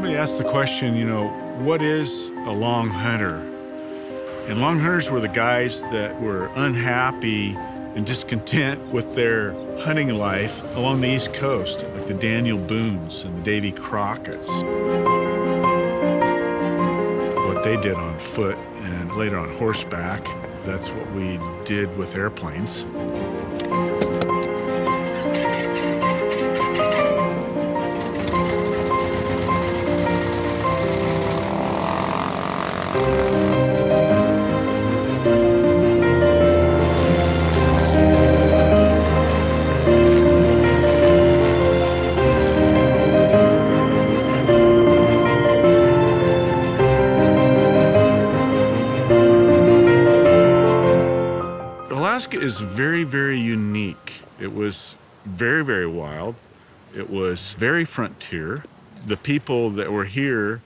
somebody asked the question, you know, what is a long hunter? And long hunters were the guys that were unhappy and discontent with their hunting life along the East Coast, like the Daniel Boones and the Davy Crockett's. What they did on foot and later on horseback, that's what we did with airplanes. Alaska is very, very unique. It was very, very wild. It was very frontier. The people that were here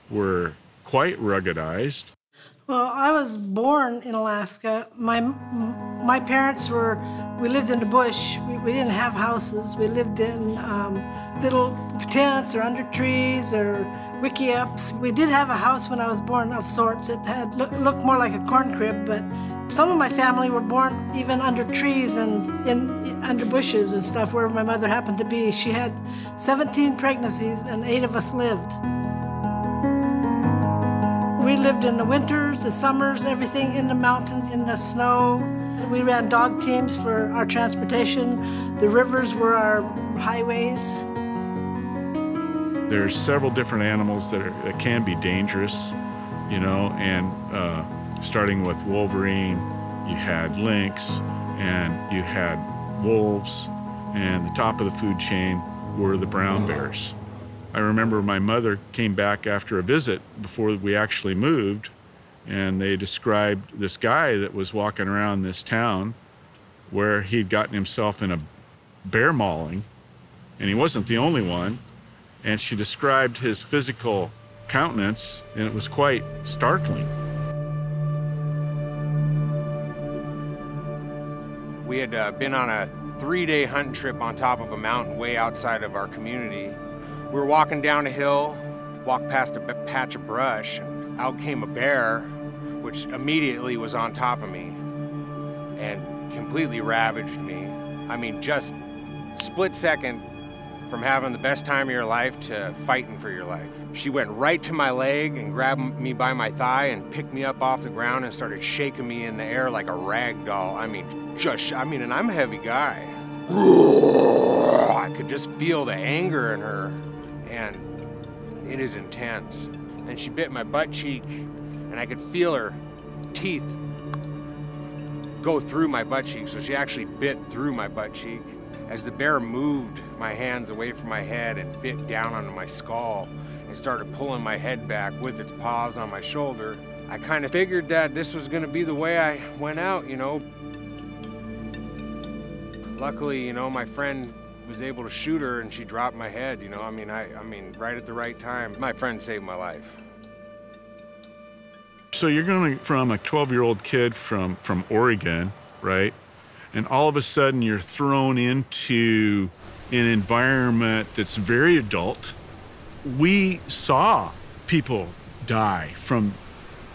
were quite ruggedized. Well, I was born in Alaska. My parents we lived in the bush. We didn't have houses. We lived in little tents or under trees or wickiups. We did have a house when I was born of sorts. It had looked more like a corn crib, but some of my family were born even under trees and under bushes and stuff where my mother happened to be. She had 17 pregnancies and 8 of us lived. We lived in the winters, the summers, everything in the mountains, in the snow. We ran dog teams for our transportation. The rivers were our highways. There's several different animals that can be dangerous, you know, and starting with wolverine, you had lynx, and you had wolves, and the top of the food chain were the brown bears. I remember my mother came back after a visit before we actually moved, and they described this guy that was walking around this town where he'd gotten himself in a bear mauling, and he wasn't the only one, and she described his physical countenance, and it was quite startling. We had been on a 3-day hunting trip on top of a mountain way outside of our community. We were walking down a hill, walked past a patch of brush, and out came a bear, which immediately was on top of me and completely ravaged me. I mean, just split second from having the best time of your life to fighting for your life. She went right to my leg and grabbed me by my thigh and picked me up off the ground and started shaking me in the air like a rag doll. I mean, and I'm a heavy guy. I could just feel the anger in her, and it is intense. And she bit my butt cheek, and I could feel her teeth go through my butt cheek, so she actually bit through my butt cheek. As the bear moved my hands away from my head and bit down onto my skull and started pulling my head back with its paws on my shoulder, I kind of figured that this was gonna be the way I went out, you know. Luckily, you know, my friend was able to shoot her and she dropped my head, you know. I mean, right at the right time. My friend saved my life. So you're going from a 12-year-old kid from Oregon, right? And all of a sudden you're thrown into an environment that's very adult. We saw people die from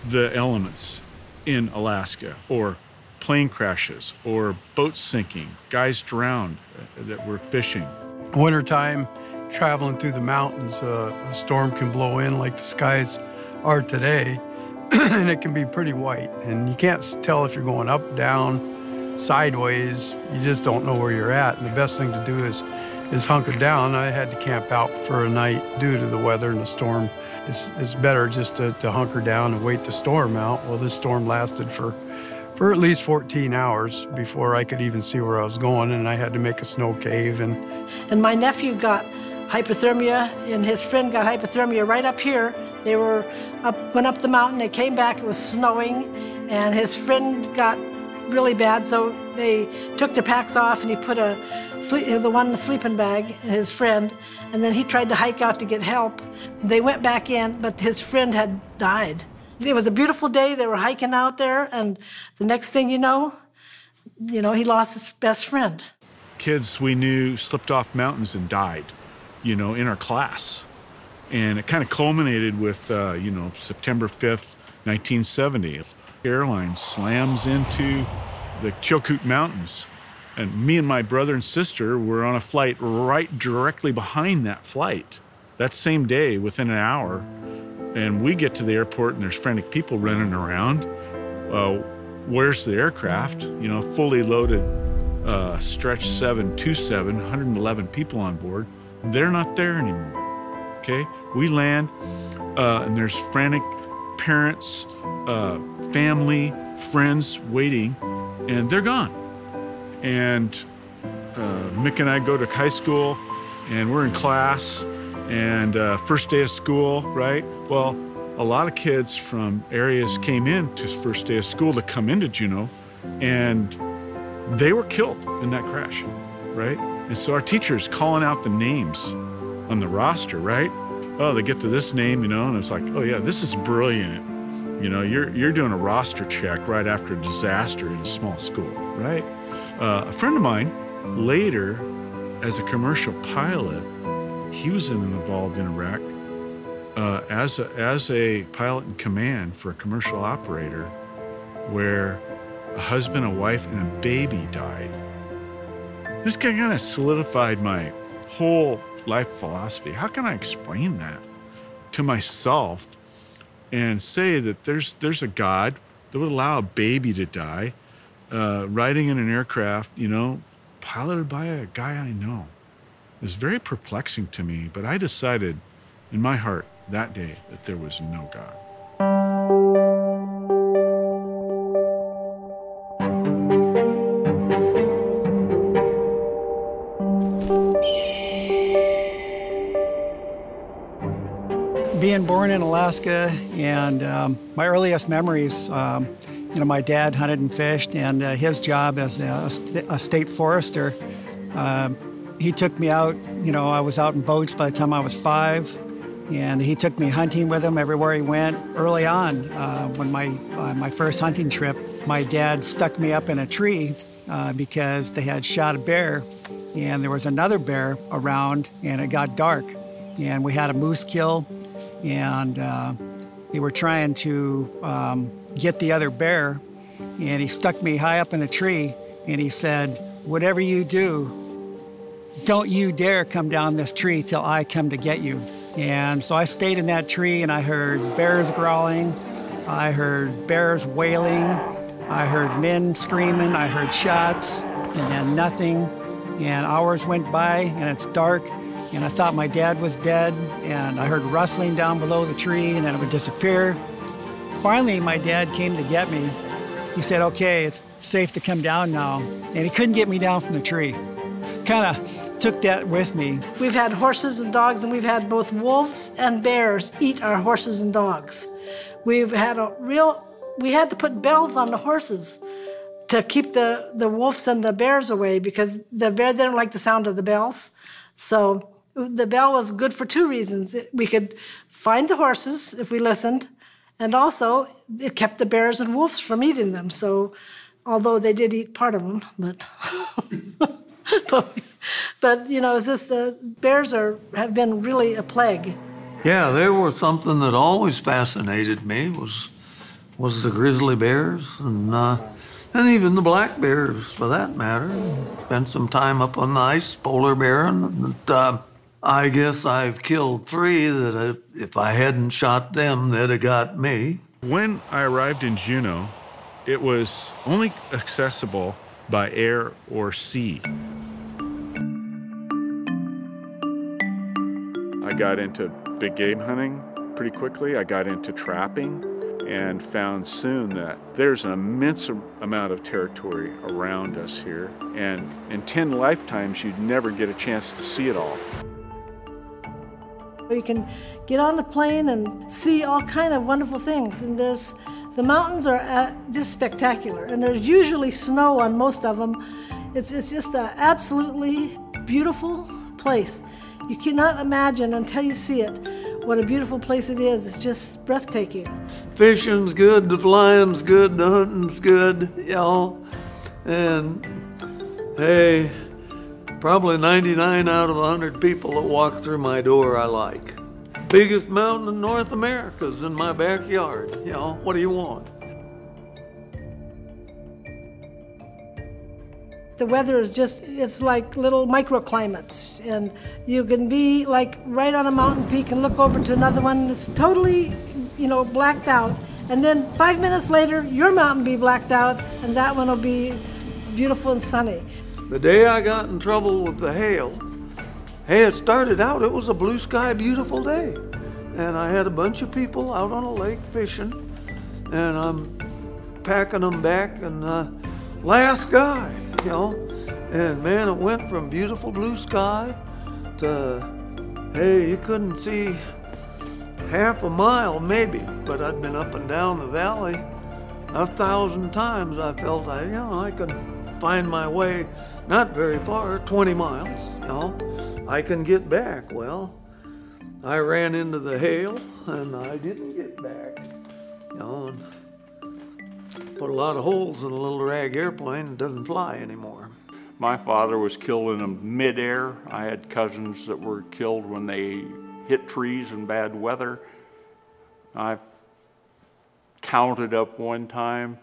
the elements in Alaska, or plane crashes, or boats sinking, guys drowned that were fishing. Wintertime, traveling through the mountains, a storm can blow in like the skies are today, and it can be pretty white. And you can't tell if you're going up, down, sideways. You just don't know where you're at. And the best thing to do is hunker down. I had to camp out for a night due to the weather and the storm. It's better just to hunker down and wait the storm out. Well, this storm lasted for at least 14 hours before I could even see where I was going, and I had to make a snow cave. And my nephew got hypothermia, and his friend got hypothermia right up here. They went up the mountain, they came back, it was snowing, and his friend got really bad, so they took their packs off, and he put the one in the sleeping bag, his friend, and then he tried to hike out to get help. They went back in, but his friend had died. It was a beautiful day, they were hiking out there, and the next thing you know, he lost his best friend. Kids we knew slipped off mountains and died, in our class. And it kind of culminated with, you know, September 5th, 1970. Airline slams into the Chilkoot Mountains. And me and my brother and sister were on a flight right directly behind that flight. That same day, within an hour. And we get to the airport and there's frantic people running around. Where's the aircraft? You know, fully loaded Stretch 727, 111 people on board. They're not there anymore. Okay, we land and there's frantic parents, family, friends waiting, and they're gone. And Mick and I go to high school, and we're in class, and first day of school, right? Well, a lot of kids from areas came in to first day of school to come into Juneau, and they were killed in that crash, right? And so our teacher's calling out the names on the roster, right? Oh, they get to this name, you know, and it's like, oh yeah, this is brilliant. You know, you're doing a roster check right after a disaster in a small school, right? A friend of mine, later, as a commercial pilot, he was involved in Iraq as a pilot in command for a commercial operator, where a husband, a wife, and a baby died. This kind of solidified my whole life philosophy. How can I explain that to myself and say that there's a God that would allow a baby to die riding in an aircraft, you know, piloted by a guy I know? It was very perplexing to me, but I decided in my heart that day that there was no God. Being born in Alaska, and my earliest memories, you know, my dad hunted and fished, and his job as a state forester, he took me out. You know, I was out in boats by the time I was 5, and he took me hunting with him everywhere he went. Early on, when my first hunting trip, my dad stuck me up in a tree because they had shot a bear, and there was another bear around, and it got dark, and we had a moose kill. And they were trying to get the other bear, and he stuck me high up in a tree, and he said, "Whatever you do, don't you dare come down this tree till I come to get you." And so I stayed in that tree, and I heard bears growling, I heard bears wailing, I heard men screaming, I heard shots, and then nothing. And hours went by, and it's dark, and I thought my dad was dead, and I heard rustling down below the tree, and then it would disappear. Finally, my dad came to get me. He said, "Okay, it's safe to come down now." And he couldn't get me down from the tree. Kind of took that with me. We've had horses and dogs, and we've had both wolves and bears eat our horses and dogs. We've had we had to put bells on the horses to keep the wolves and the bears away, because the bear didn't like the sound of the bells. So the bell was good for 2 reasons. We could find the horses if we listened, and also it kept the bears and wolves from eating them. So, although they did eat part of them, but you know, it's just bears have been really a plague. Yeah, they were something that always fascinated me was the grizzly bears and even the black bears, for that matter. Spent some time up on the ice, polar bear, and I guess I've killed 3 that if I hadn't shot them, they'd have got me. When I arrived in Juneau, it was only accessible by air or sea. I got into big game hunting pretty quickly. I got into trapping, and found soon that there's an immense amount of territory around us here, and in 10 lifetimes you'd never get a chance to see it all. You can get on a plane and see all kind of wonderful things, and the mountains are just spectacular, and there's usually snow on most of them. It's just an absolutely beautiful place. You cannot imagine until you see it what a beautiful place it is. It's just breathtaking. Fishing's good, the flying's good, the hunting's good, you know. And hey, probably 99 out of 100 people that walk through my door I like. biggest mountain in North America is in my backyard. You know, what do you want? The weather is just, it's like little microclimates, and you can be like right on a mountain peak and look over to another one and it's totally, blacked out. And then 5 minutes later, your mountain be blacked out and that one will be beautiful and sunny. The day I got in trouble with the hail, hey, it started out, it was a blue sky, beautiful day. And I had a bunch of people out on a lake fishing, and I'm packing them back, and last guy, and man, it went from beautiful blue sky to, hey, you couldn't see half a mile maybe, but I'd been up and down the valley 1,000 times. I felt I could find my way, not very far, 20 miles, I can get back. Well, I ran into the hail and I didn't get back, and put a lot of holes in a little rag airplane and doesn't fly anymore. My father was killed in midair. I had cousins that were killed when they hit trees in bad weather. I've counted up one time,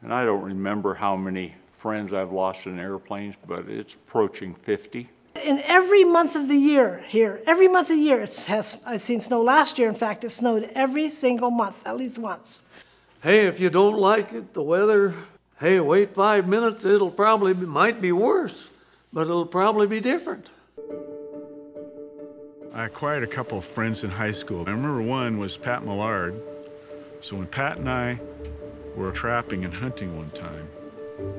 and I don't remember how many friends I've lost in airplanes, but it's approaching 50. In every month of the year here, every month of the year, I've seen snow. Last year, in fact, it snowed every single month, at least once. Hey, if you don't like it, the weather, hey, wait 5 minutes, might be worse, but it'll probably be different. I acquired a couple of friends in high school. I remember one was Pat Millard. So when Pat and I were trapping and hunting one time,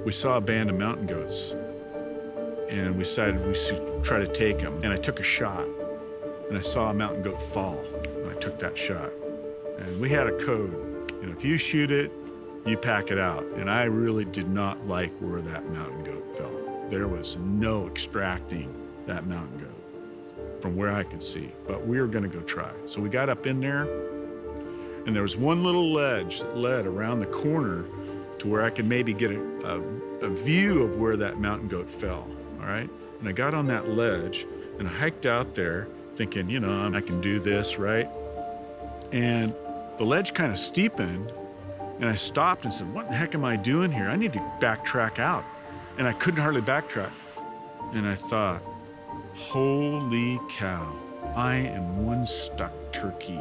we saw a band of mountain goats, and we decided we should try to take them. And I took a shot, and I saw a mountain goat fall, and I took that shot. And we had a code. If you shoot it, you pack it out. And I really did not like where that mountain goat fell. There was no extracting that mountain goat from where I could see, but we were gonna go try. So we got up in there, and there was one little ledge that led around the corner to where I could maybe get a view of where that mountain goat fell, all right? And I got on that ledge, and I hiked out there thinking, I can do this, right? And the ledge kind of steepened, and I stopped and said, what the heck am I doing here? I need to backtrack out. And I couldn't hardly backtrack. And I thought, holy cow, I am one stuck turkey.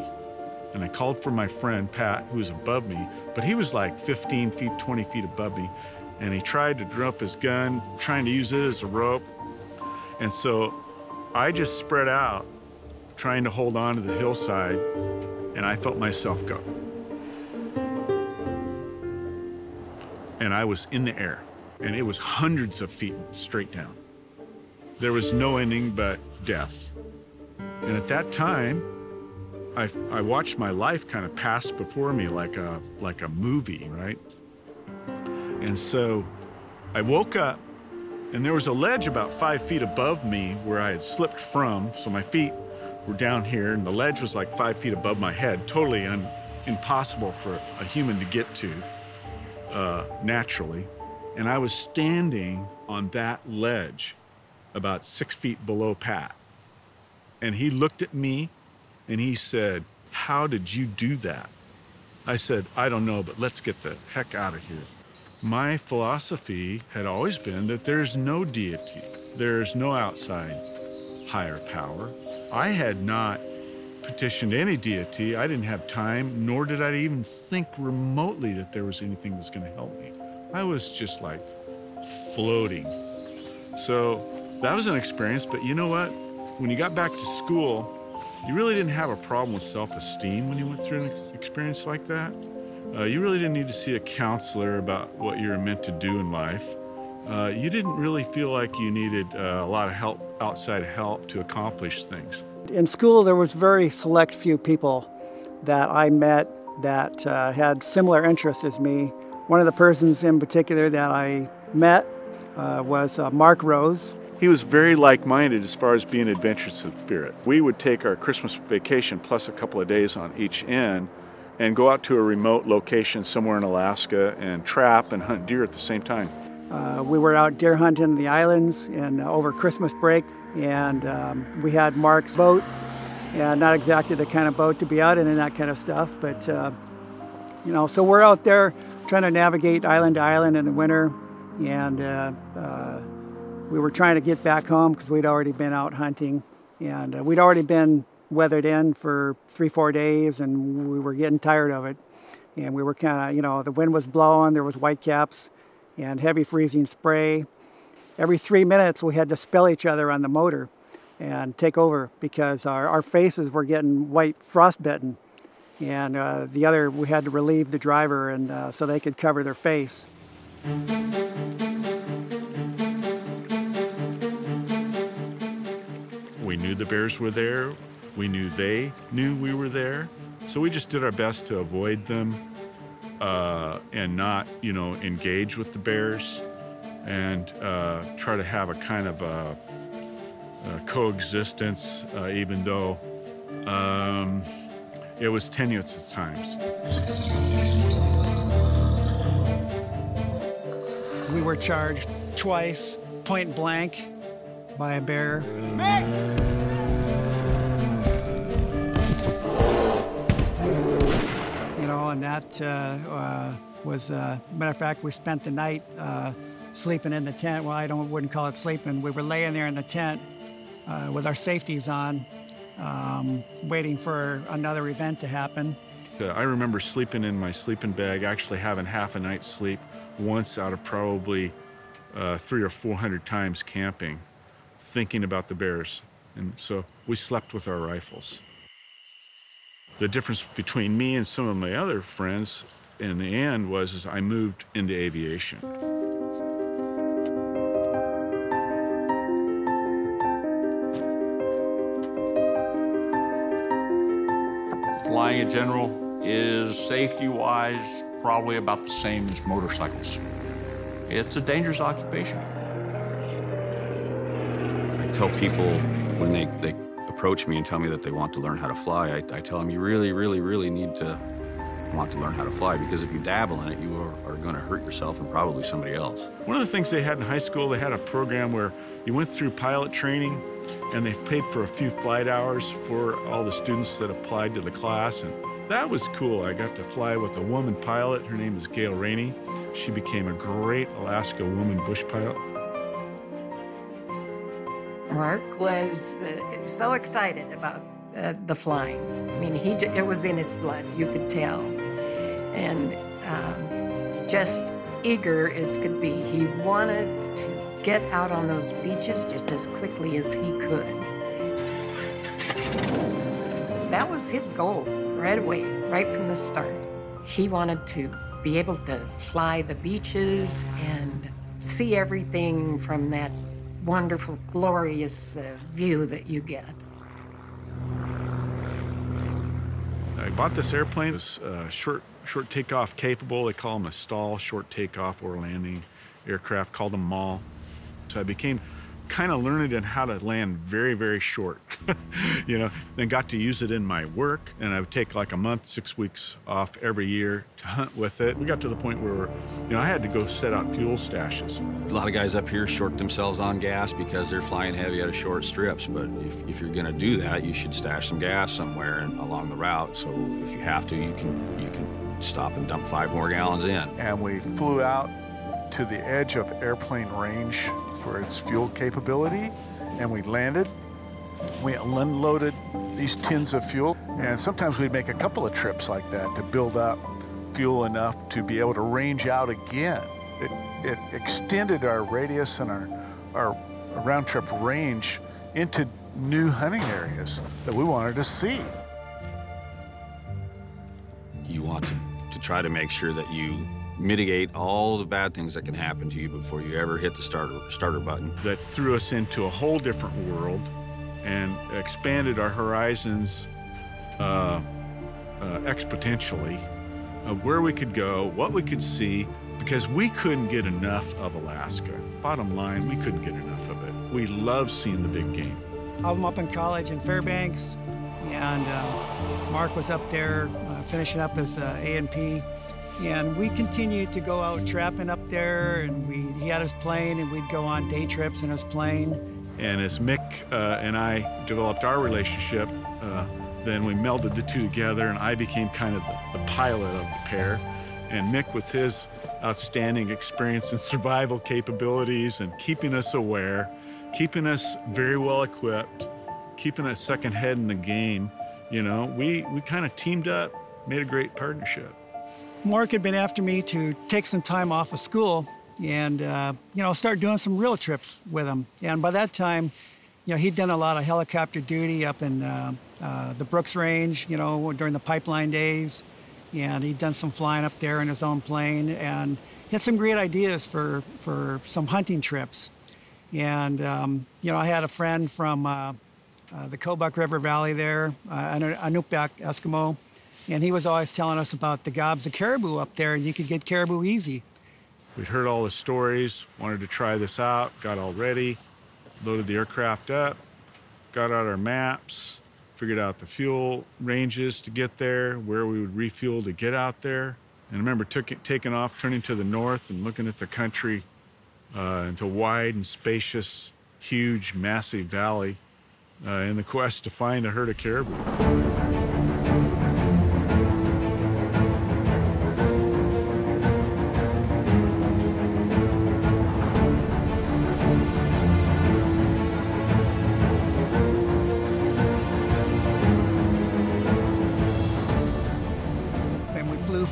And I called for my friend, Pat, who was above me, but he was like 15 feet, 20 feet above me. And he tried to drop his gun, trying to use it as a rope. And so I just spread out, trying to hold on to the hillside, and I felt myself go. And I was in the air, and it was hundreds of feet straight down. There was no ending but death. And at that time, I watched my life kind of pass before me like a movie, right? And so I woke up, and there was a ledge about 5 feet above me where I had slipped from, so my feet were down here, and the ledge was like 5 feet above my head, totally impossible for a human to get to naturally. And I was standing on that ledge about 6 feet below Pat. And he looked at me and he said, how did you do that? I said, I don't know, but let's get the heck out of here. My philosophy had always been that there's no deity. There's no outside higher power. I had not petitioned any deity. I didn't have time, nor did I even think remotely that there was anything that was going to help me. I was just like floating. So that was an experience, but you know what? When you got back to school, you really didn't have a problem with self-esteem when you went through an experience like that. You really didn't need to see a counselor about what you're meant to do in life. You didn't really feel like you needed a lot of help, outside help, to accomplish things. In school, there was very select few people that I met that had similar interests as me. One of the persons in particular that I met was Mark Rose. He was very like-minded as far as being adventurous in spirit. We would take our Christmas vacation plus a couple of days on each end and go out to a remote location somewhere in Alaska and trap and hunt deer at the same time. We were out deer hunting in the islands over Christmas break, and we had Mark's boat, Yeah, not exactly the kind of boat to be out in and that kind of stuff, but you know, so we're out there trying to navigate island to island in the winter, and we were trying to get back home because we'd already been out hunting, and we'd already been weathered in for 3-4 days, and we were getting tired of it. And we were kind of, you know, the wind was blowing, there was whitecaps and heavy freezing spray. Every 3 minutes we had to spell each other on the motor and take over because our faces were getting white frostbitten. And we had to relieve the driver and so they could cover their face. We knew the bears were there. We knew they knew we were there. So we just did our best to avoid them and not, you know, engage with the bears and try to have a kind of a coexistence, even though it was tenuous at times. We were charged twice, point blank, by a bear. You know, and that was, matter of fact, we spent the night sleeping in the tent. Well, I wouldn't call it sleeping. We were laying there in the tent with our safeties on, waiting for another event to happen. I remember sleeping in my sleeping bag, actually having half a night's sleep once out of probably 300 or 400 times camping, thinking about the bears. And so we slept with our rifles. The difference between me and some of my other friends in the end was I moved into aviation. Flying in general is safety-wise probably about the same as motorcycles. It's a dangerous occupation. I tell people when they approach me and tell me that they want to learn how to fly, I tell them you really, really, really need to want to learn how to fly, because if you dabble in it, you are going to hurt yourself and probably somebody else. One of the things they had in high school, they had a program where you went through pilot training and they paid for a few flight hours for all the students that applied to the class, and that was cool. I got to fly with a woman pilot. Her name is Gail Rainey. She became a great Alaska woman bush pilot. Mark was so excited about the flying. I mean, it was in his blood, you could tell. And just eager as could be. He wanted to get out on those beaches just as quickly as he could. That was his goal right away, right from the start. He wanted to be able to fly the beaches and see everything from that wonderful, glorious view that you get. I bought this airplane. It was short takeoff capable. They call them a stall, short takeoff or landing aircraft, called them MAL. So I became kind of learned in how to land very, very short, you know, then got to use it in my work, and I would take like a month, 6 weeks off every year to hunt with it. We got to the point where, you know, I had to go set out fuel stashes. A lot of guys up here short themselves on gas because they're flying heavy out of short strips, but if you're gonna do that, you should stash some gas somewhere along the route, so if you have to, you can stop and dump 5 more gallons in. And we flew out to the edge of airplane range for its fuel capability, and we landed. We unloaded these tins of fuel, and sometimes we'd make a couple of trips like that to build up fuel enough to be able to range out again. It extended our radius and our round-trip range into new hunting areas that we wanted to see. You want to try to make sure that you mitigate all the bad things that can happen to you before you ever hit the starter button. That threw us into a whole different world and expanded our horizons exponentially of where we could go, what we could see, because we couldn't get enough of Alaska. Bottom line, we couldn't get enough of it. We love seeing the big game. I'm up in college in Fairbanks, and Mark was up there finishing up his A&P. And we continued to go out trapping up there, and he had his plane, and we'd go on day trips in his plane. And as Mick and I developed our relationship, then we melded the two together, and I became kind of the pilot of the pair. And Mick, with his outstanding experience and survival capabilities and keeping us aware, keeping us very well equipped, keeping a second head in the game, you know, we kind of teamed up, made a great partnership. Mark had been after me to take some time off of school and, you know, start doing some real trips with him. And by that time, you know, he'd done a lot of helicopter duty up in the Brooks Range, you know, during the pipeline days. And he'd done some flying up there in his own plane, and he had some great ideas for some hunting trips. And, you know, I had a friend from the Kobuk River Valley there, an Inupiaq Eskimo, and he was always telling us about the gobs of caribou up there, and you could get caribou easy. We'd heard all the stories, wanted to try this out, got all ready, loaded the aircraft up, got out our maps, figured out the fuel ranges to get there, where we would refuel to get out there. And I remember taking off, turning to the north and looking at the country into a wide and spacious, huge, massive valley in the quest to find a herd of caribou.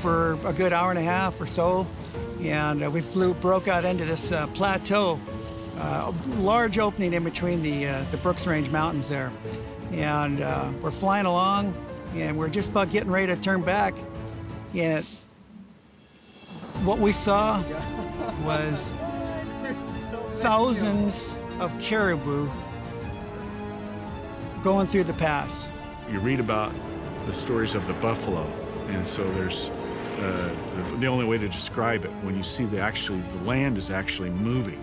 For a good hour and a half or so, and we broke out into this plateau, a large opening in between the Brooks Range mountains there. And we're flying along, and we're just about getting ready to turn back, and what we saw was thousands of caribou going through the pass. You read about the stories of the buffalo, and so there's the only way to describe it, when you see the land is actually moving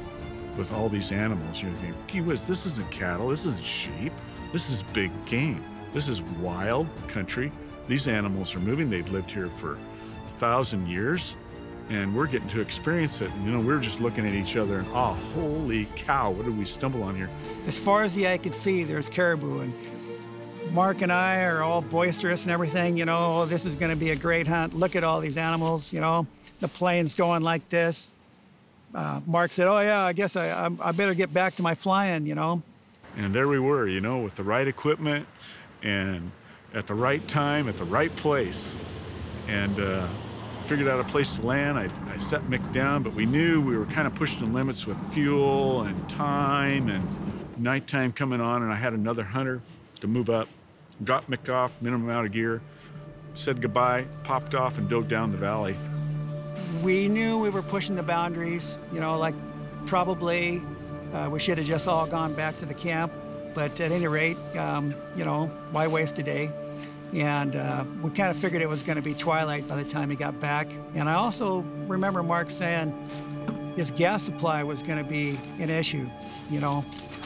with all these animals, you think, gee whiz, this isn't cattle, this isn't sheep, this is big game, this is wild country. These animals are moving. They've lived here for 1,000 years, and we're getting to experience it. And, you know, we're just looking at each other and, oh, holy cow, what did we stumble on here? As far as the eye could see, there's caribou, and Mark and I are all boisterous and everything, you know, oh, this is going to be a great hunt. Look at all these animals, you know, the plane's going like this. Mark said, oh, yeah, I guess I better get back to my flying, you know. And there we were, you know, with the right equipment and at the right time, at the right place. And figured out a place to land. I set Mick down, but we knew we were kind of pushing the limits with fuel and time and nighttime coming on, and I had another hunter to move up, dropped Mick off, minimum amount of gear, said goodbye, popped off and dove down the valley. We knew we were pushing the boundaries, you know, like probably we should have just all gone back to the camp, but at any rate, you know, why waste a day? And we kind of figured it was going to be twilight by the time he got back. And I also remember Mark saying his gas supply was going to be an issue, you know.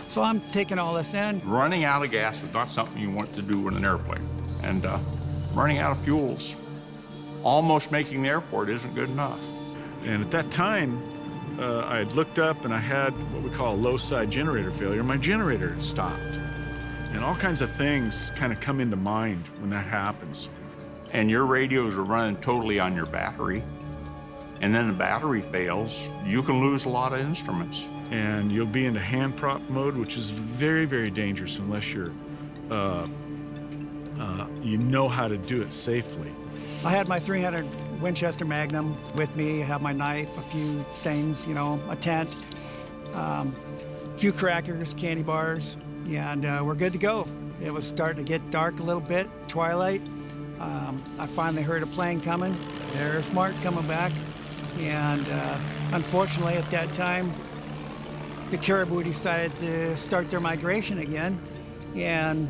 So I'm taking all this in. Running out of gas is not something you want to do in an airplane. And running out of fuels, almost making the airport isn't good enough. And at that time, I had looked up and I had what we call a low side generator failure. My generator had stopped. And all kinds of things kind of come into mind when that happens. And your radios are running totally on your battery. And then the battery fails, you can lose a lot of instruments. And you'll be into hand prop mode, which is very, very dangerous unless you're, you know how to do it safely. I had my 300 Winchester Magnum with me. I have my knife, a few things, you know, a tent, a few crackers, candy bars, and we're good to go. It was starting to get dark a little bit, twilight. I finally heard a plane coming. There's Mark coming back. And unfortunately at that time, the caribou decided to start their migration again, and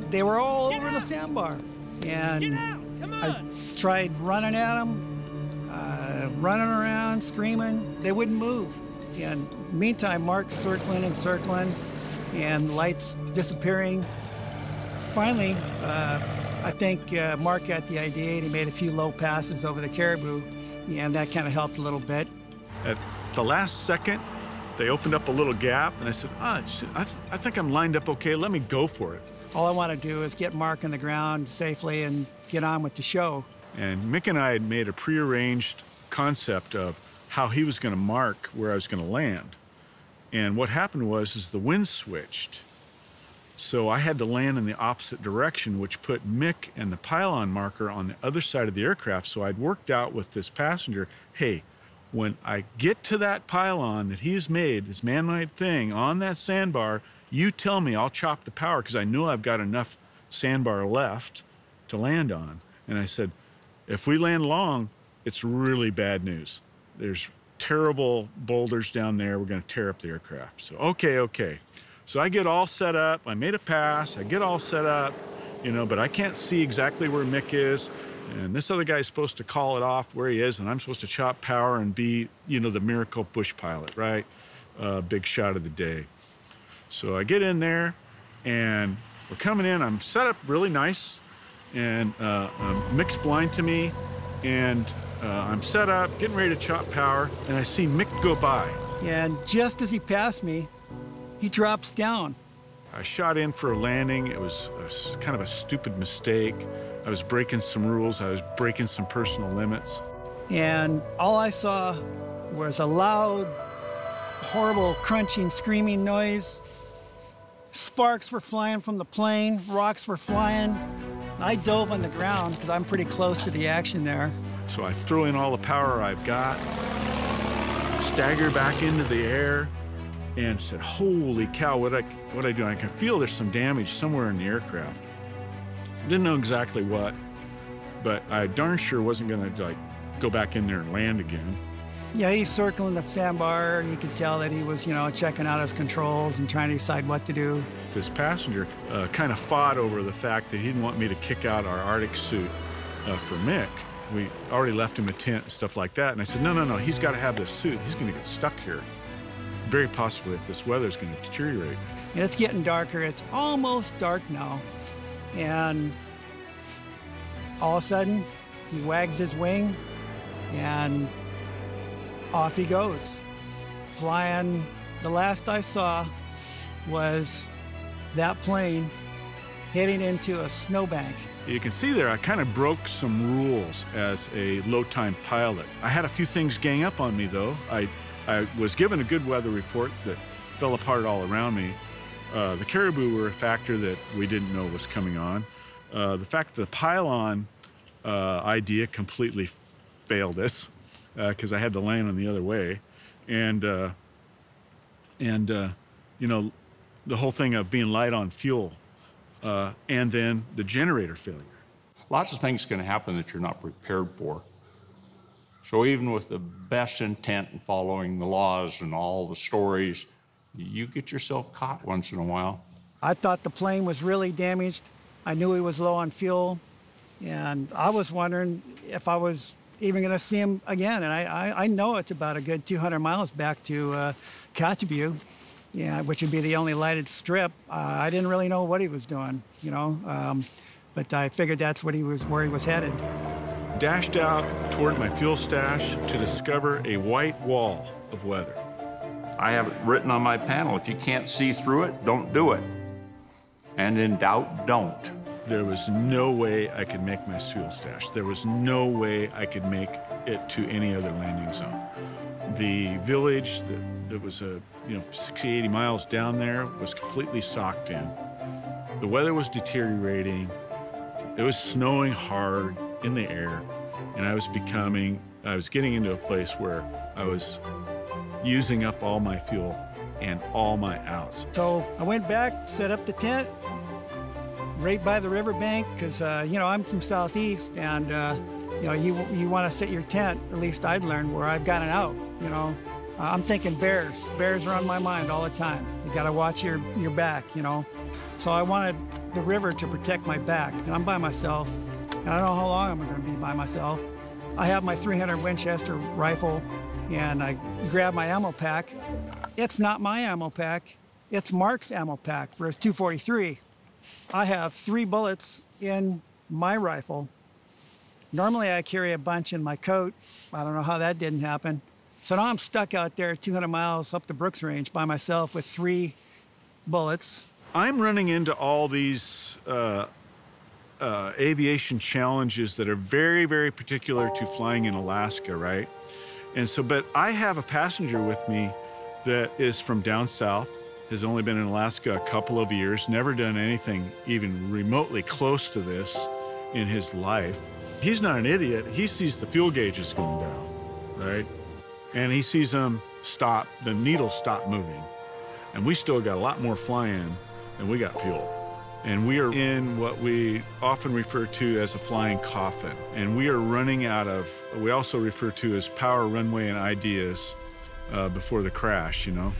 they were all over the sandbar. And I tried running at them, running around, screaming. They wouldn't move. And meantime, Mark's circling and circling, and lights disappearing. Finally, I think Mark got the idea, and he made a few low passes over the caribou, and that kind of helped a little bit. At the last second, they opened up a little gap, and I said, I think I'm lined up okay. Let me go for it. All I want to do is get Mark on the ground safely and get on with the show. And Mick and I had made a prearranged concept of how he was going to mark where I was going to land. And what happened was the wind switched. So I had to land in the opposite direction, which put Mick and the pylon marker on the other side of the aircraft. So I'd worked out with this passenger, hey, when I get to that pylon that he's made, this man-made thing on that sandbar, you tell me, I'll chop the power, because I know I've got enough sandbar left to land on. And I said, if we land long, it's really bad news. There's terrible boulders down there. We're going to tear up the aircraft. So, okay. So I get all set up. I made a pass. I get all set up, but I can't see exactly where Mick is. And this other guy's supposed to call it off where he is, and I'm supposed to chop power and be, the miracle bush pilot, right? Big shot of the day. So I get in there, and we're coming in. I'm set up really nice, and Mick's blind to me, and I'm set up, getting ready to chop power, and I see Mick go by. And just as he passed me, he drops down. I shot in for a landing. It was kind of a stupid mistake. I was breaking some rules. I was breaking some personal limits. And all I saw was a loud, horrible crunching, screaming noise. Sparks were flying from the plane. Rocks were flying. I dove on the ground because I'm pretty close to the action there. So I throw in all the power I've got, stagger back into the air, and said, holy cow, what I do? I can feel there's some damage somewhere in the aircraft. Didn't know exactly what, but I darn sure wasn't going to go back in there and land again. Yeah, he's circling the sandbar. You could tell that he was, checking out his controls and trying to decide what to do. This passenger kind of fought over the fact that he didn't want me to kick out our Arctic suit for Mick. We already left him a tent and stuff like that. And I said, no, he's got to have this suit. He's going to get stuck here. Very possibly if this weather's going to deteriorate. And it's getting darker. It's almost dark now. And all of a sudden, he wags his wing, and off he goes. Flying, the last I saw was that plane heading into a snowbank. You can see there, I kind of broke some rules as a low-time pilot. I had a few things gang up on me, though. I was given a good weather report that fell apart all around me. The caribou were a factor that we didn't know was coming on. The fact that the pylon idea completely failed us because I had to land on the other way. And the whole thing of being light on fuel and then the generator failure. Lots of things can happen that you're not prepared for. So even with the best intent and following the laws and all the stories, you get yourself caught once in a while. I thought the plane was really damaged. I knew he was low on fuel, and I was wondering if I was even going to see him again. And I know it's about a good 200 miles back to Kotzebue, which would be the only lighted strip. I didn't really know what he was doing, but I figured that's where he was headed. Dashed out toward my fuel stash to discover a white wall of weather. I have it written on my panel, if you can't see through it, don't do it. And in doubt, don't. There was no way I could make my fuel stash. There was no way I could make it to any other landing zone. The village that was 60, 80 miles down there was completely socked in. The weather was deteriorating. It was snowing hard in the air, and I was getting into a place where I was using up all my fuel and all my outs. So I went back, set up the tent right by the riverbank, because I'm from Southeast, and you want to set your tent, at least I'd learned, where I've got an out. I'm thinking bears. Bears are on my mind all the time. You got to watch your back, So I wanted the river to protect my back, and I'm by myself. And I don't know how long I'm going to be by myself. I have my 300 Winchester rifle, and I grab my ammo pack. It's not my ammo pack. It's Mark's ammo pack for his .243. I have 3 bullets in my rifle. Normally I carry a bunch in my coat. I don't know how that didn't happen. So now I'm stuck out there 200 miles up the Brooks Range by myself with 3 bullets. I'm running into all these aviation challenges that are very, very particular to flying in Alaska, right? And so, but I have a passenger with me that is from down south, has only been in Alaska a couple of years, never done anything even remotely close to this in his life. He's not an idiot. He sees the fuel gauges going down, right? And he sees them stop, the needles stop moving. And we still got a lot more flying than we got fuel. And we are in what we often refer to as a flying coffin. And we are running out of, we also refer to as power, runway, and ideas before the crash, you know?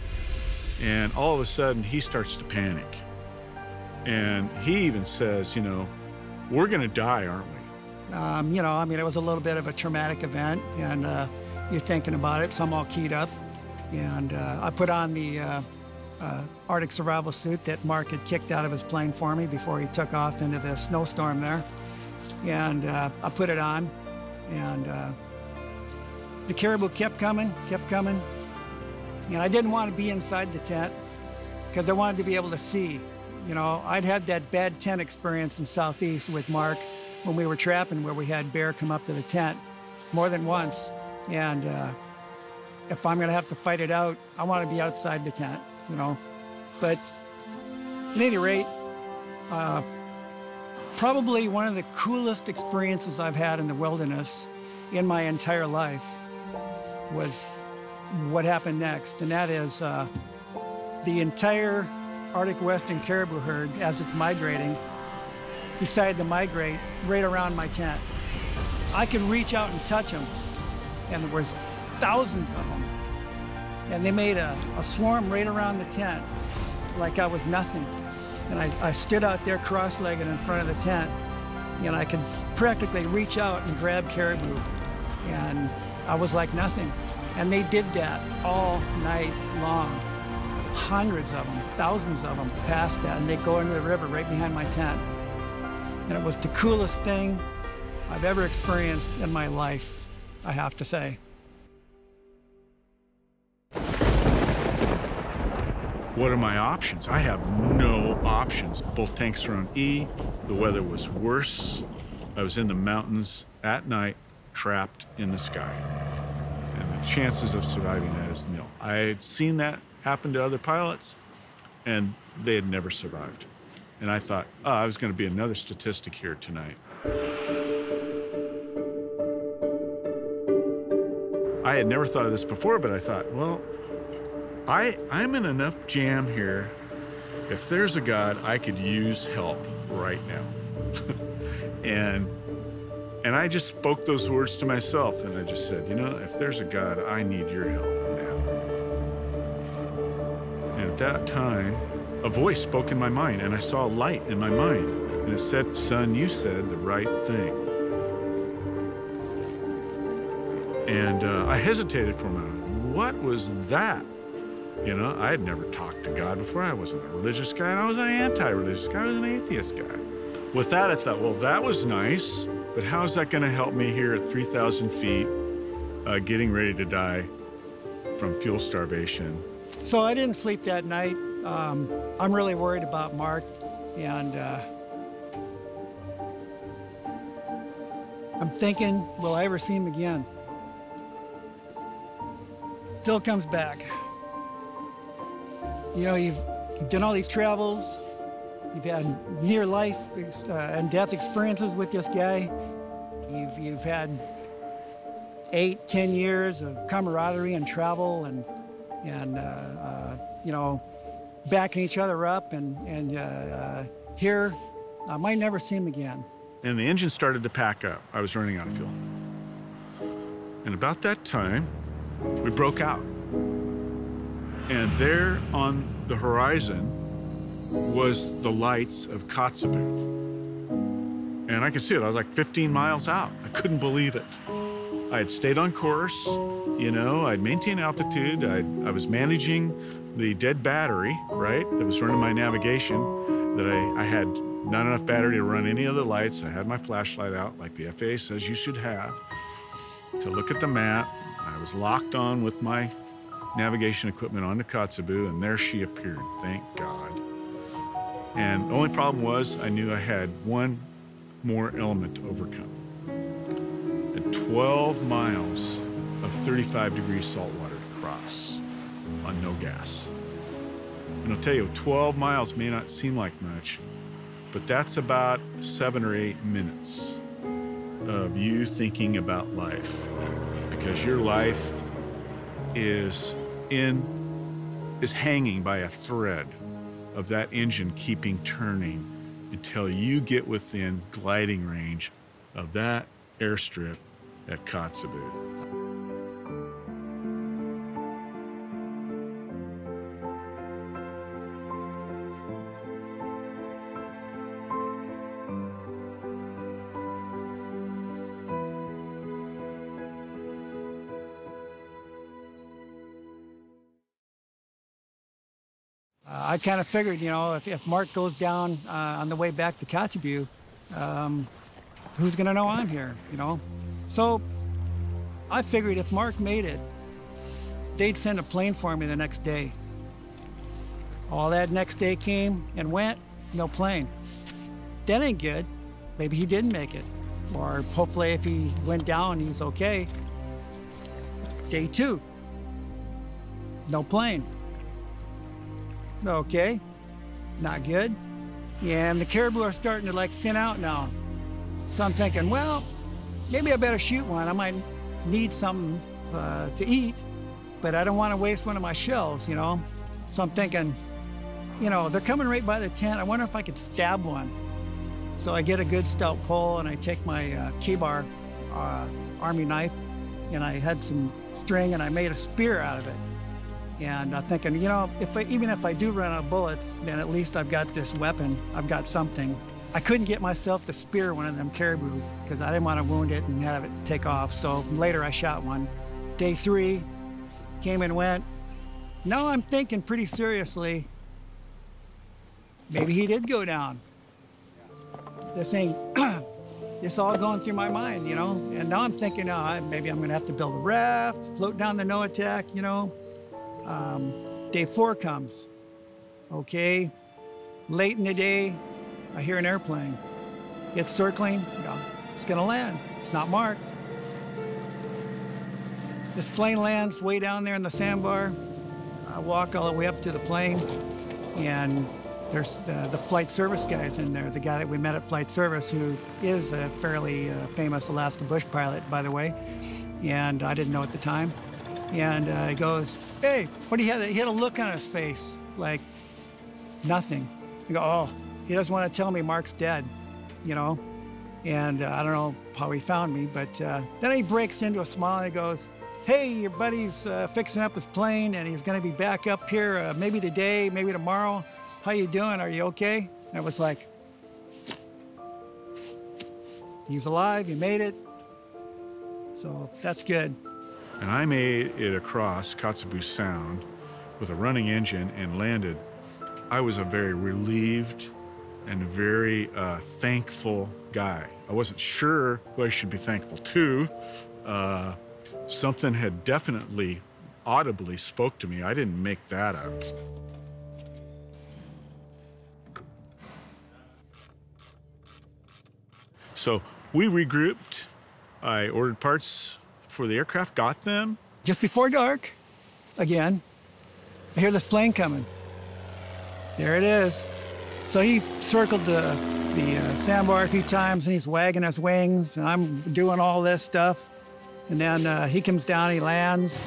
And all of a sudden, he starts to panic. And he even says, you know, we're gonna die, aren't we? You know, I mean, it was a little bit of a traumatic event, and you're thinking about it, so I'm all keyed up. And I put on the Arctic survival suit that Mark had kicked out of his plane for me before he took off into the snowstorm there. And I put it on, and the caribou kept coming. And I didn't want to be inside the tent because I wanted to be able to see. You know, I'd had that bad tent experience in Southeast with Mark when we were trapping, where we had bear come up to the tent more than once. And if I'm gonna have to fight it out, I want to be outside the tent, you know. But at any rate, probably one of the coolest experiences I've had in the wilderness in my entire life was what happened next, and that is the entire Arctic Western caribou herd, as it's migrating, decided to migrate right around my tent. I could reach out and touch them, and there was thousands of them. And they made a swarm right around the tent, like I was nothing. And I stood out there cross-legged in front of the tent, and I could practically reach out and grab caribou, and I was like nothing. And they did that all night long. Hundreds of them, thousands of them passed that, and they go into the river right behind my tent. And it was the coolest thing I've ever experienced in my life, I have to say. What are my options? I have no options. Both tanks are on E. The weather was worse. I was in the mountains at night, trapped in the sky. And the chances of surviving that is nil. I had seen that happen to other pilots, and they had never survived. And I thought, oh, I was going to be another statistic here tonight. I had never thought of this before, but I thought, well, I'm in enough jam here. If there's a God, I could use help right now. And I just spoke those words to myself, and I just said, you know, if there's a God, I need your help now. And at that time, a voice spoke in my mind, and I saw a light in my mind, and it said, son, you said the right thing. And I hesitated for a minute. What was that? You know, I had never talked to God before. I wasn't a religious guy, and I was an anti-religious guy. I was an atheist guy. With that, I thought, well, that was nice, but how is that going to help me here at 3,000 feet, getting ready to die from fuel starvation? So I didn't sleep that night. I'm really worried about Mark, and I'm thinking, will I ever see him again? Still comes back. You know, you've done all these travels, you've had near life and death experiences with this guy. You've had 8, 10 years of camaraderie and travel and you know, backing each other up, and here, I might never see him again. And the engine started to pack up. I was running out of fuel. And about that time, we broke out. And there on the horizon was the lights of Kotzebue. And I could see it. I was like 15 miles out. I couldn't believe it. I had stayed on course, you know, I'd maintained altitude. I was managing the dead battery, right, that was running my navigation, that I had not enough battery to run any of the lights. I had my flashlight out, like the FAA says you should have, to look at the map. I I was locked on with my navigation equipment onto Kotzebue, and there she appeared, thank God. And the only problem was I knew I had one more element to overcome. And 12 miles of 35-degree salt water to cross on no gas. And I'll tell you, 12 miles may not seem like much, but that's about 7 or 8 minutes of you thinking about life, because your life is hanging by a thread of that engine keeping turning until you get within gliding range of that airstrip at Kotzebue. I kind of figured, you know, if Mark goes down on the way back to Kotzebue, who's going to know I'm here, you know? So I figured if Mark made it, they'd send a plane for me the next day. All that next day came and went, no plane. That ain't good. Maybe he didn't make it. Or hopefully if he went down, he's okay. Day 2, no plane. Okay, not good. And the caribou are starting to like thin out now. So I'm thinking, well, maybe I better shoot one. I might need something to eat, but I don't want to waste one of my shells, you know? So I'm thinking, you know, they're coming right by the tent. I wonder if I could stab one. So I get a good stout pole and I take my K-bar army knife and I had some string and I made a spear out of it. And I'm thinking, you know, even if I do run out of bullets, then at least I've got this weapon. I've got something. I couldn't get myself to spear one of them caribou because I didn't want to wound it and have it take off. So later I shot one. Day 3 came and went. Now I'm thinking pretty seriously, maybe he did go down. This ain't, it's all going through my mind, you know? And now I'm thinking, maybe I'm gonna have to build a raft, float down the Noatak, you know? Day 4 comes. Okay, late in the day, I hear an airplane. It's circling, you know, it's gonna land. It's not marked. This plane lands way down there in the sandbar. I walk all the way up to the plane, and there's the flight service guys in there, the guy that we met at flight service, who is a fairly famous Alaska bush pilot, by the way, and I didn't know at the time. And he goes, hey, what do you have? He had a look on his face, like nothing. I go, oh, he doesn't want to tell me Mark's dead, you know? And I don't know how he found me, but then he breaks into a smile and he goes, hey, your buddy's fixing up his plane and he's gonna be back up here maybe today, maybe tomorrow. How you doing? Are you okay? And I was like, he's alive, he made it. So that's good. And I made it across Kotzebue Sound with a running engine and landed. I was a very relieved and very thankful guy. I wasn't sure who I should be thankful to. Something had definitely audibly spoke to me. I didn't make that up. So we regrouped. I ordered parts for the aircraft, got them. Just before dark, again, I hear this plane coming. There it is. So he circled the sandbar a few times and he's wagging his wings and I'm doing all this stuff. And then he comes down, he lands.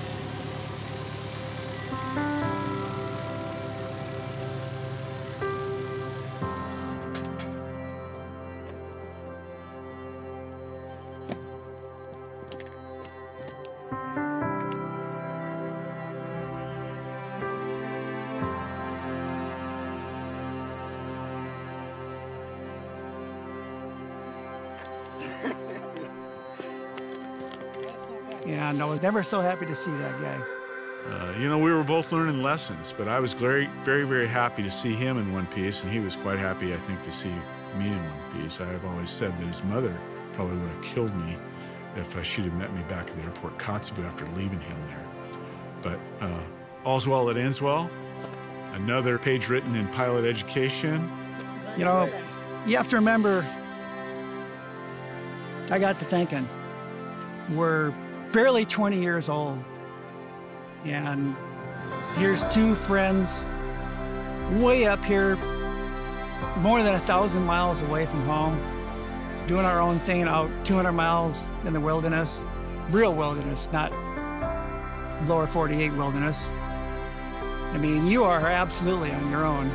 And I was never so happy to see that guy. You know, we were both learning lessons, but I was very, very, very happy to see him in one piece, and he was quite happy, I think, to see me in one piece. I have always said that his mother probably would have killed me if she'd have met me back at the airport Kotzebue after leaving him there. But all's well that ends well. Another page written in pilot education. You know, you have to remember, I got to thinking, we're barely 20 years old, and here's two friends way up here, more than 1,000 miles away from home, doing our own thing out 200 miles in the wilderness, real wilderness, not lower 48 wilderness. I mean, you are absolutely on your own,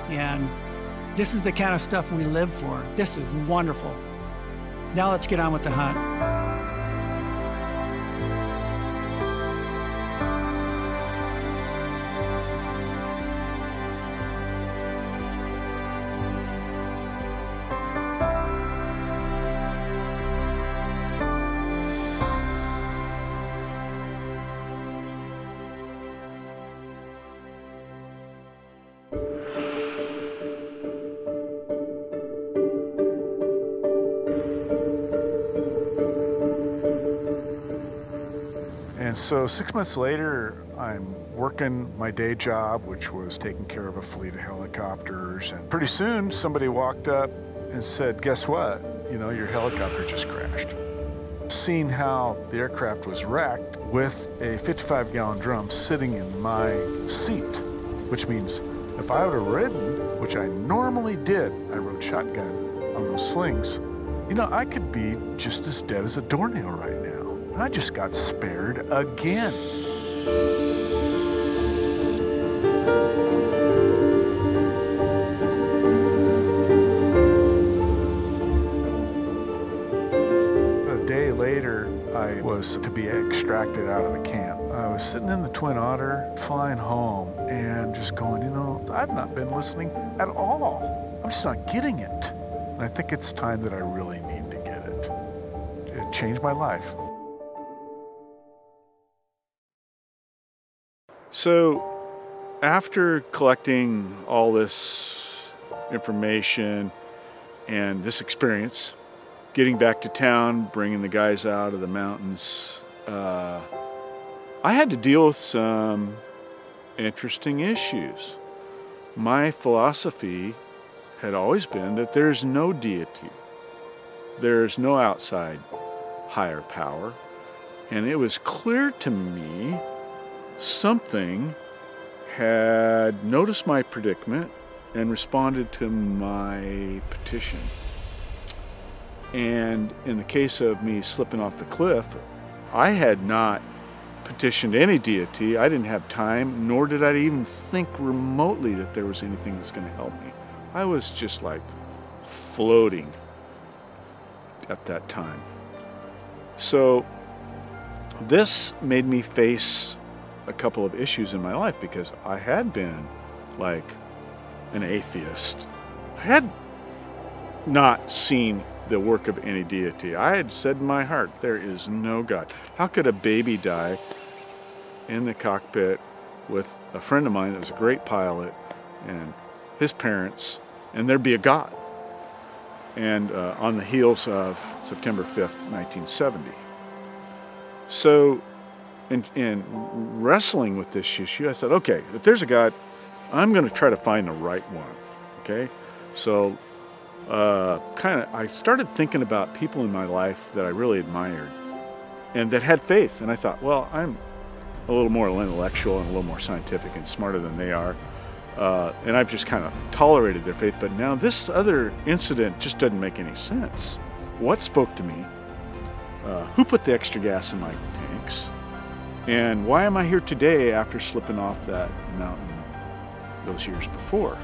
and this is the kind of stuff we live for. This is wonderful. Now let's get on with the hunt. And so 6 months later, I'm working my day job, which was taking care of a fleet of helicopters. And pretty soon, somebody walked up and said, guess what? You know, your helicopter just crashed. Seeing how the aircraft was wrecked with a 55-gallon drum sitting in my seat, which means if I would have ridden, which I normally did, I rode shotgun on those slings, you know, I could be just as dead as a doornail right now. I just got spared again. A day later, I was to be extracted out of the camp. I was sitting in the Twin Otter, flying home, and just going, you know, I've not been listening at all. I'm just not getting it. And I think it's time that I really need to get it. It changed my life. So after collecting all this information and this experience, getting back to town, bringing the guys out of the mountains, I had to deal with some interesting issues. My philosophy had always been that there's no deity. There's no outside higher power. And it was clear to me something had noticed my predicament and responded to my petition. And in the case of me slipping off the cliff, I had not petitioned any deity. I didn't have time, nor did I even think remotely that there was anything that was going to help me. I was just like floating at that time. So this made me face a couple of issues in my life, because I had been like an atheist. I had not seen the work of any deity. I had said in my heart, there is no God. How could a baby die in the cockpit with a friend of mine that was a great pilot and his parents, and there'd be a God? And on the heels of September 5th, 1970. So in wrestling with this issue, I said, okay, if there's a God, I'm going to try to find the right one, okay? So I started thinking about people in my life that I really admired and that had faith. And I thought, well, I'm a little more intellectual and a little more scientific and smarter than they are. And I've just kind of tolerated their faith. But now this other incident just doesn't make any sense. What spoke to me? Who put the extra gas in my tanks? And why am I here today after slipping off that mountain those years before?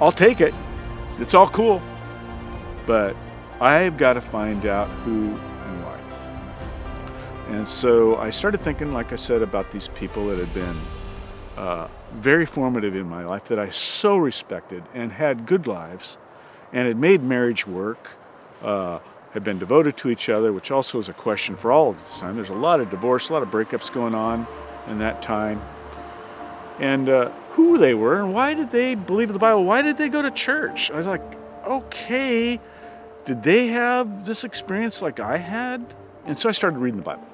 I'll take it. It's all cool. But I've got to find out who and why. And so I started thinking, like I said, about these people that had been very formative in my life, that I so respected and had good lives and had made marriage work, had been devoted to each other, which also is a question for all of this time. There's a lot of divorce, a lot of breakups going on in that time. And who they were and why did they believe in the Bible? Why did they go to church? I was like, okay, did they have this experience like I had And so I started reading the Bible.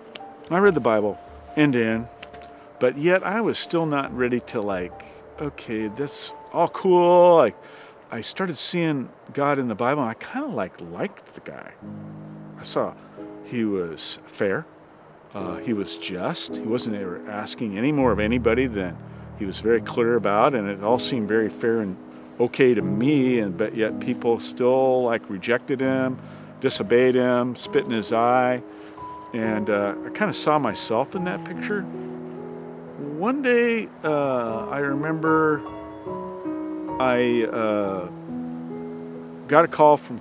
I read the Bible end to end, but yet I was still not ready to like, okay, that's all cool. Like, I started seeing God in the Bible, and I kind of liked the guy. I saw he was fair. He was just. He wasn't ever asking any more of anybody than he was very clear about, and it all seemed very fair and okay to me, but yet people still like rejected him, disobeyed him, spit in his eye, and I kind of saw myself in that picture. One day, I remember I got a call from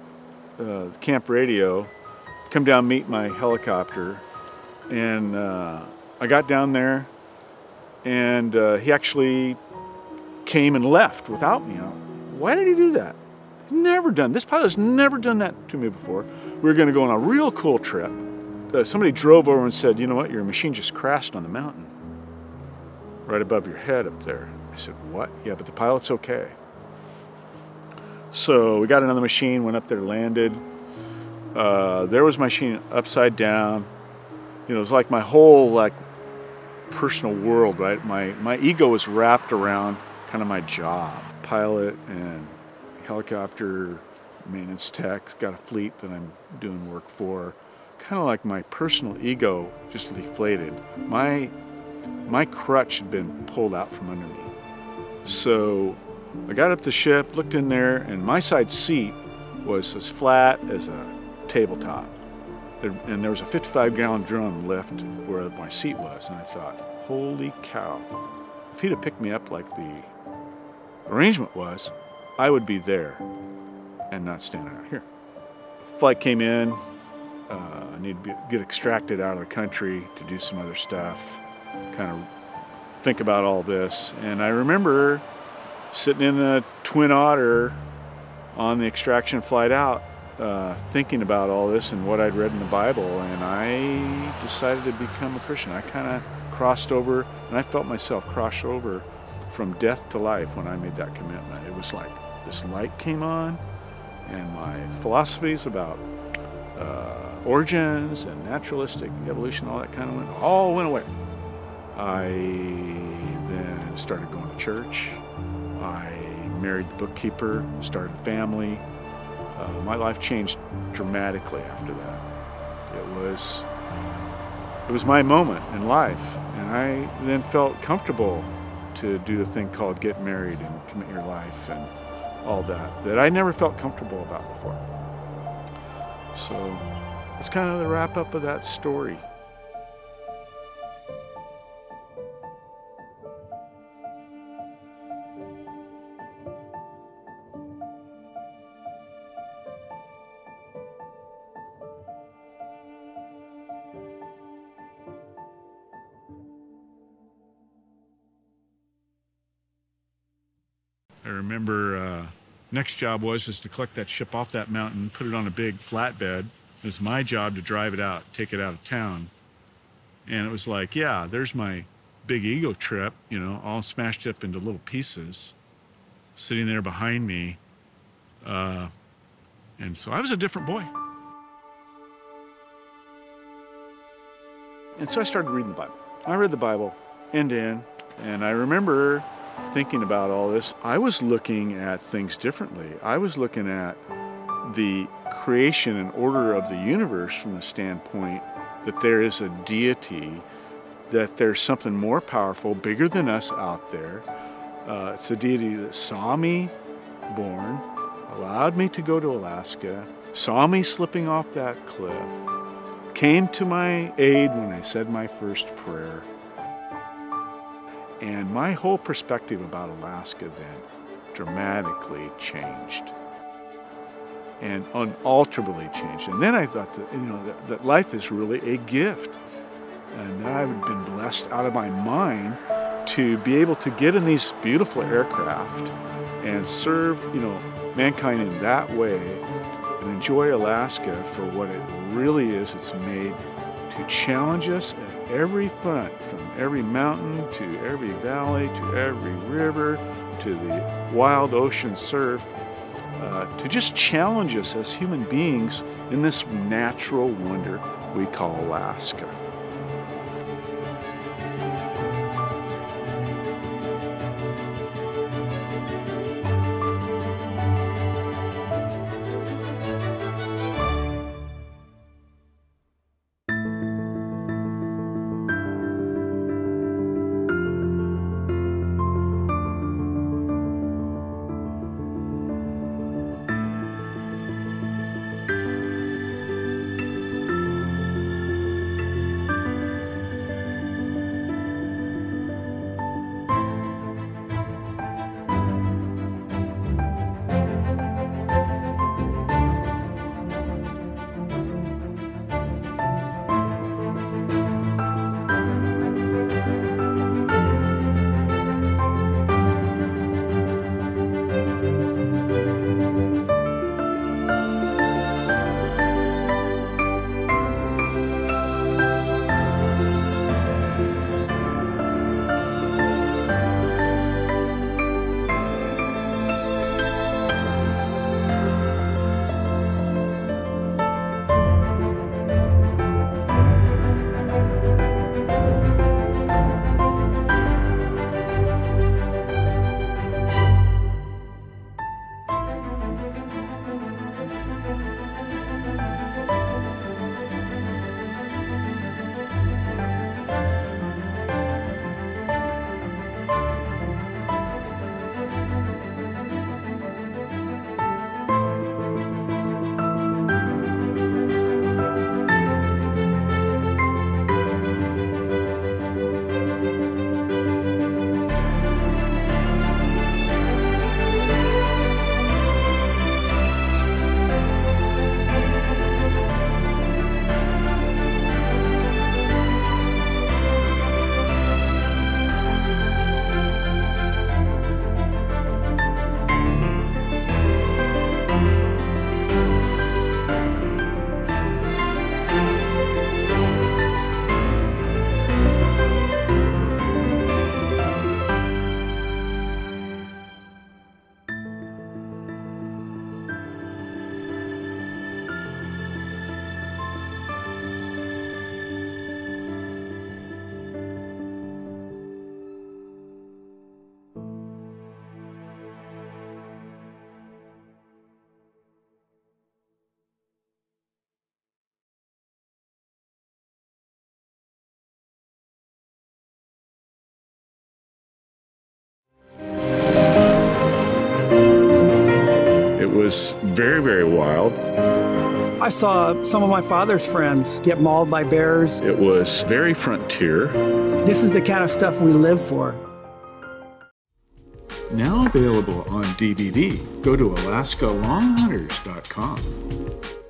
the camp radio to come down and meet my helicopter, and I got down there, and he actually came and left without me. Why did he do that? This pilot's never done that to me before. We were going to go on a real cool trip. Somebody drove over and said, you know what, your machine just crashed on the mountain right above your head up there. I said, what? Yeah, but the pilot's okay. So we got another machine, went up there, landed. There was my machine upside down. You know, it was like my whole like personal world, right? My ego was wrapped around kind of my job. Pilot and helicopter maintenance tech, got a fleet that I'm doing work for. Kind of like my personal ego just deflated. My crutch had been pulled out from under me. So I got up the ship, looked in there, and my side seat was as flat as a tabletop. And there was a 55-gallon drum lift where my seat was, and I thought, holy cow, if he'd have picked me up like the arrangement was, I would be there and not standing out here. Flight came in, I needed to get extracted out of the country to do some other stuff, kind of think about all this. And I remember sitting in a Twin Otter on the extraction flight out, thinking about all this and what I'd read in the Bible, and I decided to become a Christian. I kind of crossed over, and I felt myself cross over from death to life when I made that commitment. It was like this light came on, and my philosophies about origins and naturalistic evolution, all that kind of all went away. I then started going to church. I married the bookkeeper, started a family. My life changed dramatically after that. It was my moment in life, and I then felt comfortable to do a thing called get married and commit your life and all that I never felt comfortable about before. So it's kind of the wrap up of that story. I remember next job was to collect that ship off that mountain, put it on a big flatbed. It was my job to drive it out, take it out of town. And it was like, yeah, there's my big ego trip, you know, all smashed up into little pieces, sitting there behind me. And so I was a different boy. And so I started reading the Bible. I read the Bible end to end, and I remember thinking about all this. I was looking at things differently. I was looking at the creation and order of the universe from the standpoint that there is a deity, that there's something more powerful, bigger than us out there. It's a deity that saw me born, allowed me to go to Alaska, saw me slipping off that cliff, came to my aid when I said my first prayer. And my whole perspective about Alaska then dramatically changed, and unalterably changed. And then I thought that, you know, that life is really a gift, and that I've been blessed out of my mind to be able to get in these beautiful aircraft and serve, you know, mankind in that way, and enjoy Alaska for what it really is. It's made to challenge us at every front, from every mountain to every valley to every river to the wild ocean surf. to just challenge us as human beings in this natural wonder we call Alaska. It was very, very wild. I saw some of my father's friends get mauled by bears. It was very frontier. This is the kind of stuff we live for. Now available on DVD. Go to AlaskaLongHunters.com.